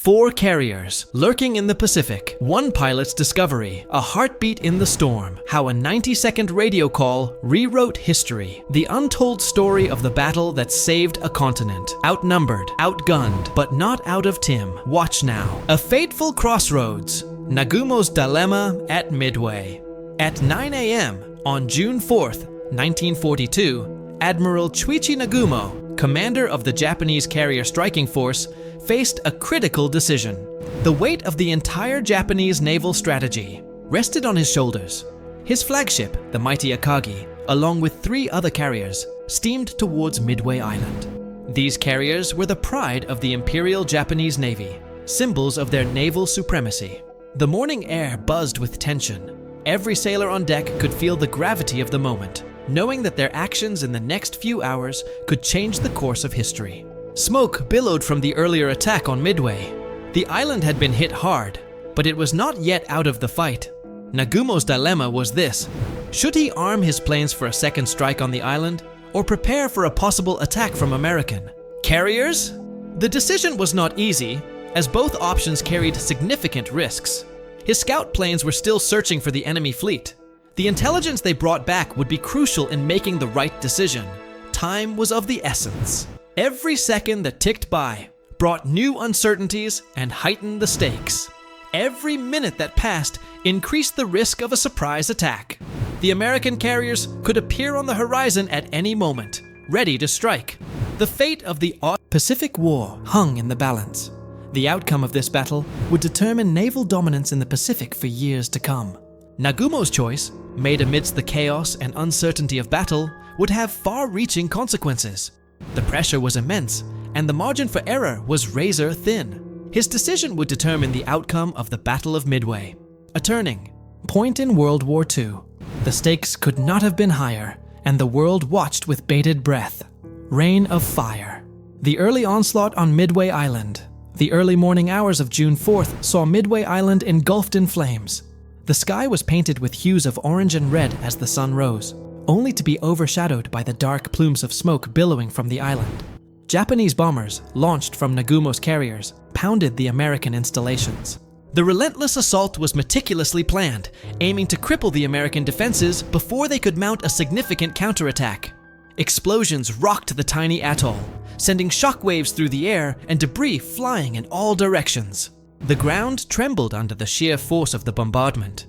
4 carriers, lurking in the Pacific, 1 pilot's discovery, a heartbeat in the storm, how a 90-second radio call rewrote history, the untold story of the battle that saved a continent, outnumbered, outgunned, but not out of Tim. Watch now. A fateful crossroads, Nagumo's dilemma at Midway. At 9 a.m. on June 4th, 1942, Admiral Chuichi Nagumo, commander of the Japanese carrier striking force, faced a critical decision. The weight of the entire Japanese naval strategy rested on his shoulders. His flagship, the mighty Akagi, along with 3 other carriers, steamed towards Midway Island. These carriers were the pride of the Imperial Japanese Navy, symbols of their naval supremacy. The morning air buzzed with tension. Every sailor on deck could feel the gravity of the moment, knowing that their actions in the next few hours could change the course of history. Smoke billowed from the earlier attack on Midway. The island had been hit hard, but it was not yet out of the fight. Nagumo's dilemma was this: should he arm his planes for a second strike on the island, or prepare for a possible attack from American carriers? The decision was not easy, as both options carried significant risks. His scout planes were still searching for the enemy fleet. The intelligence they brought back would be crucial in making the right decision. Time was of the essence. Every second that ticked by brought new uncertainties and heightened the stakes. Every minute that passed increased the risk of a surprise attack. The American carriers could appear on the horizon at any moment, ready to strike. The fate of the Pacific War hung in the balance. The outcome of this battle would determine naval dominance in the Pacific for years to come. Nagumo's choice, made amidst the chaos and uncertainty of battle, would have far-reaching consequences. The pressure was immense, and the margin for error was razor thin. His decision would determine the outcome of the Battle of Midway, a turning point in World War II. The stakes could not have been higher, and the world watched with bated breath. Rain of fire. The early onslaught on Midway Island. The early morning hours of June 4th saw Midway Island engulfed in flames. The sky was painted with hues of orange and red as the sun rose, only to be overshadowed by the dark plumes of smoke billowing from the island. Japanese bombers, launched from Nagumo's carriers, pounded the American installations. The relentless assault was meticulously planned, aiming to cripple the American defenses before they could mount a significant counterattack. Explosions rocked the tiny atoll, sending shockwaves through the air and debris flying in all directions. The ground trembled under the sheer force of the bombardment.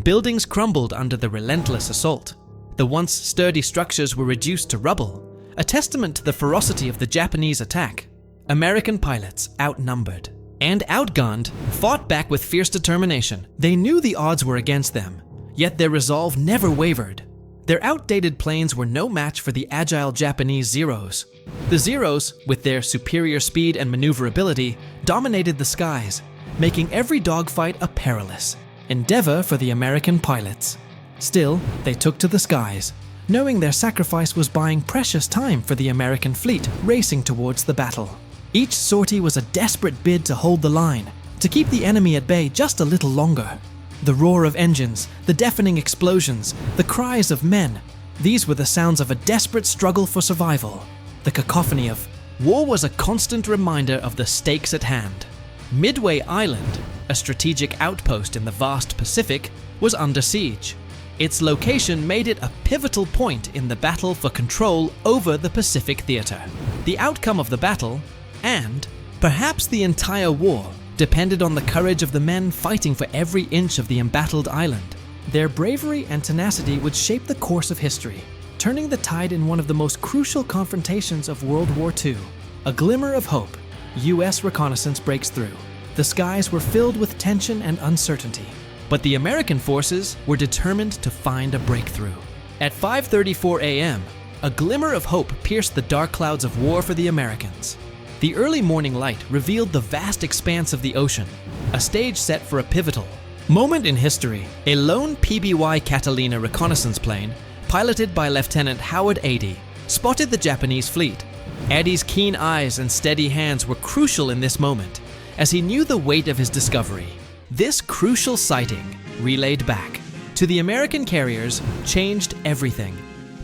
Buildings crumbled under the relentless assault. The once sturdy structures were reduced to rubble, a testament to the ferocity of the Japanese attack. American pilots, outnumbered and outgunned, fought back with fierce determination. They knew the odds were against them, yet their resolve never wavered. Their outdated planes were no match for the agile Japanese Zeros. The Zeros, with their superior speed and maneuverability, dominated the skies, making every dogfight a perilous endeavor for the American pilots. Still, they took to the skies, knowing their sacrifice was buying precious time for the American fleet racing towards the battle. Each sortie was a desperate bid to hold the line, to keep the enemy at bay just a little longer. The roar of engines, the deafening explosions, the cries of men, these were the sounds of a desperate struggle for survival. The cacophony of war was a constant reminder of the stakes at hand. Midway Island, a strategic outpost in the vast Pacific, was under siege. Its location made it a pivotal point in the battle for control over the Pacific theater. The outcome of the battle, and perhaps the entire war, depended on the courage of the men fighting for every inch of the embattled island. Their bravery and tenacity would shape the course of history, turning the tide in one of the most crucial confrontations of World War II. A glimmer of hope, U.S. reconnaissance breaks through. The skies were filled with tension and uncertainty, but the American forces were determined to find a breakthrough. At 5:34 a.m., a glimmer of hope pierced the dark clouds of war for the Americans. The early morning light revealed the vast expanse of the ocean, a stage set for a pivotal moment in history. A lone PBY Catalina reconnaissance plane, piloted by Lieutenant Howard Adie, spotted the Japanese fleet. Adie's keen eyes and steady hands were crucial in this moment, as he knew the weight of his discovery. This crucial sighting, relayed back to the American carriers, changed everything.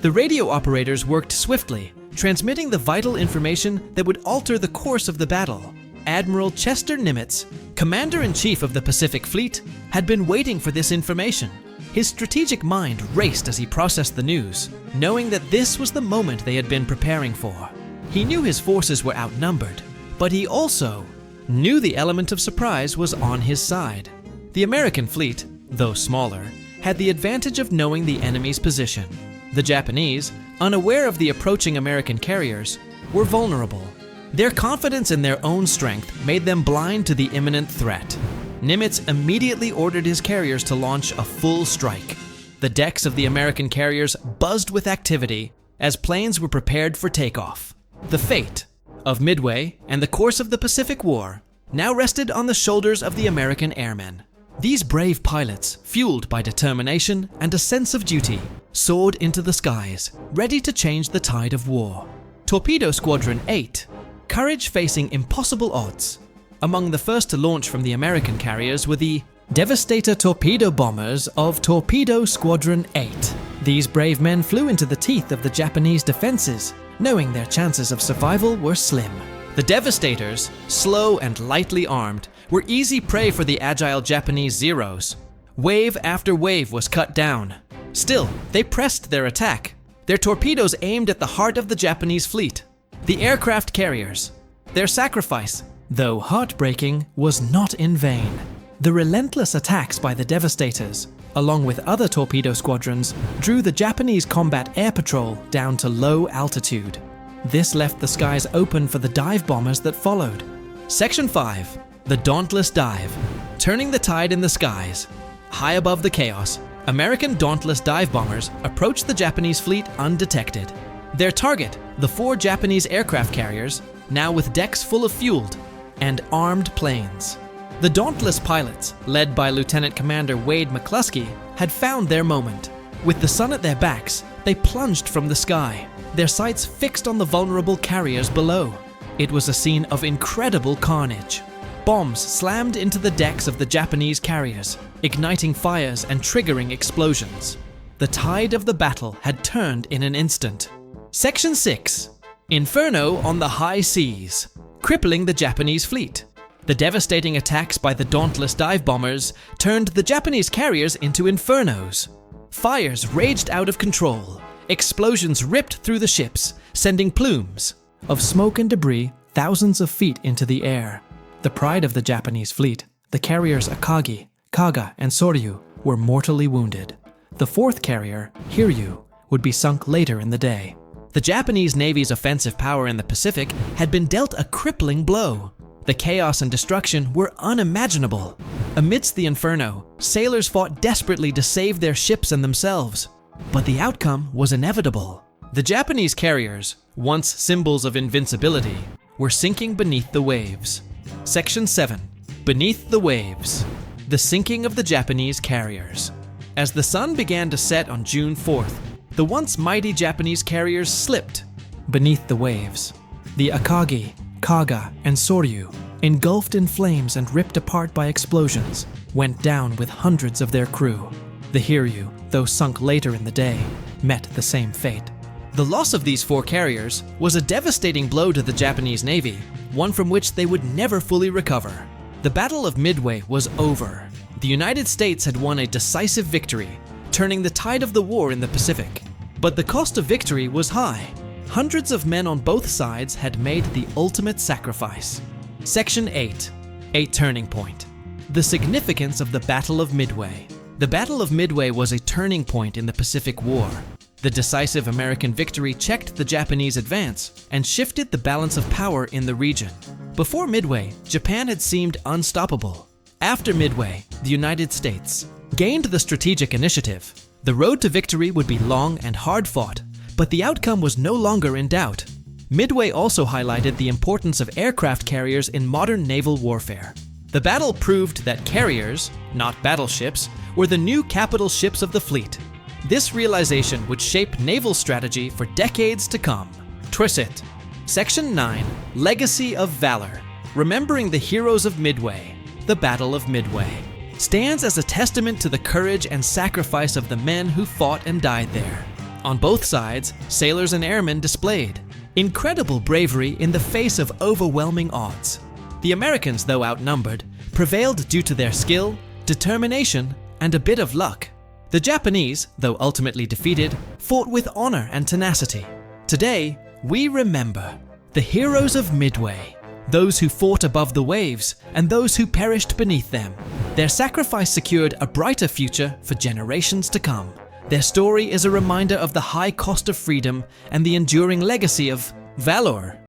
The radio operators worked swiftly, transmitting the vital information that would alter the course of the battle. Admiral Chester Nimitz, Commander-in-Chief of the Pacific Fleet, had been waiting for this information. His strategic mind raced as he processed the news, knowing that this was the moment they had been preparing for. He knew his forces were outnumbered, but he also knew the element of surprise was on his side. The American fleet, though smaller, had the advantage of knowing the enemy's position. The Japanese, unaware of the approaching American carriers, were vulnerable. Their confidence in their own strength made them blind to the imminent threat. Nimitz immediately ordered his carriers to launch a full strike. The decks of the American carriers buzzed with activity as planes were prepared for takeoff. The fate of Midway and the course of the Pacific War now rested on the shoulders of the American airmen. These brave pilots, fueled by determination and a sense of duty, soared into the skies, ready to change the tide of war. Torpedo Squadron 8, courage facing impossible odds. Among the first to launch from the American carriers were the Devastator torpedo bombers of Torpedo Squadron 8. These brave men flew into the teeth of the Japanese defenses, knowing their chances of survival were slim. The Devastators, slow and lightly armed, were easy prey for the agile Japanese Zeros. Wave after wave was cut down. Still, they pressed their attack. Their torpedoes aimed at the heart of the Japanese fleet, the aircraft carriers. Their sacrifice, though heartbreaking, was not in vain. The relentless attacks by the Devastators, along with other torpedo squadrons, drew the Japanese combat air patrol down to low altitude. This left the skies open for the dive bombers that followed. Section 5, the Dauntless Dive. Turning the tide in the skies. High above the chaos, American Dauntless dive bombers approached the Japanese fleet undetected. Their target, the 4 Japanese aircraft carriers, now with decks full of fueled and armed planes. The Dauntless pilots, led by Lieutenant Commander Wade McCluskey, had found their moment. With the sun at their backs, they plunged from the sky, their sights fixed on the vulnerable carriers below. It was a scene of incredible carnage. Bombs slammed into the decks of the Japanese carriers, igniting fires and triggering explosions. The tide of the battle had turned in an instant. Section 6. Inferno on the high seas, crippling the Japanese fleet. The devastating attacks by the Dauntless dive bombers turned the Japanese carriers into infernos. Fires raged out of control. Explosions ripped through the ships, sending plumes of smoke and debris thousands of feet into the air. The pride of the Japanese fleet, the carriers Akagi, Kaga, and Soryu, were mortally wounded. The 4th carrier, Hiryu, would be sunk later in the day. The Japanese Navy's offensive power in the Pacific had been dealt a crippling blow. The chaos and destruction were unimaginable. Amidst the inferno, sailors fought desperately to save their ships and themselves. But the outcome was inevitable. The Japanese carriers, once symbols of invincibility, were sinking beneath the waves. Section 7. Beneath the waves. The sinking of the Japanese carriers. As the sun began to set on June 4th, the once mighty Japanese carriers slipped beneath the waves. The Akagi, Kaga, and Soryu, engulfed in flames and ripped apart by explosions, went down with hundreds of their crew. The Hiryu, though sunk later in the day, met the same fate. The loss of these 4 carriers was a devastating blow to the Japanese Navy, one from which they would never fully recover. The Battle of Midway was over. The United States had won a decisive victory, turning the tide of the war in the Pacific. But the cost of victory was high. Hundreds of men on both sides had made the ultimate sacrifice. Section 8. A turning point. The significance of the Battle of Midway. The Battle of Midway was a turning point in the Pacific War. The decisive American victory checked the Japanese advance and shifted the balance of power in the region. Before Midway, Japan had seemed unstoppable. After Midway, the United States gained the strategic initiative. The road to victory would be long and hard-fought, but the outcome was no longer in doubt. Midway also highlighted the importance of aircraft carriers in modern naval warfare. The battle proved that carriers, not battleships, were the new capital ships of the fleet. This realization would shape naval strategy for decades to come. Twisit. Section 9. Legacy of Valor. Remembering the heroes of Midway. The Battle of Midway stands as a testament to the courage and sacrifice of the men who fought and died there. On both sides, sailors and airmen displayed incredible bravery in the face of overwhelming odds. The Americans, though outnumbered, prevailed due to their skill, determination, and a bit of luck. The Japanese, though ultimately defeated, fought with honor and tenacity. Today, we remember the heroes of Midway, those who fought above the waves and those who perished beneath them. Their sacrifice secured a brighter future for generations to come. Their story is a reminder of the high cost of freedom and the enduring legacy of valor.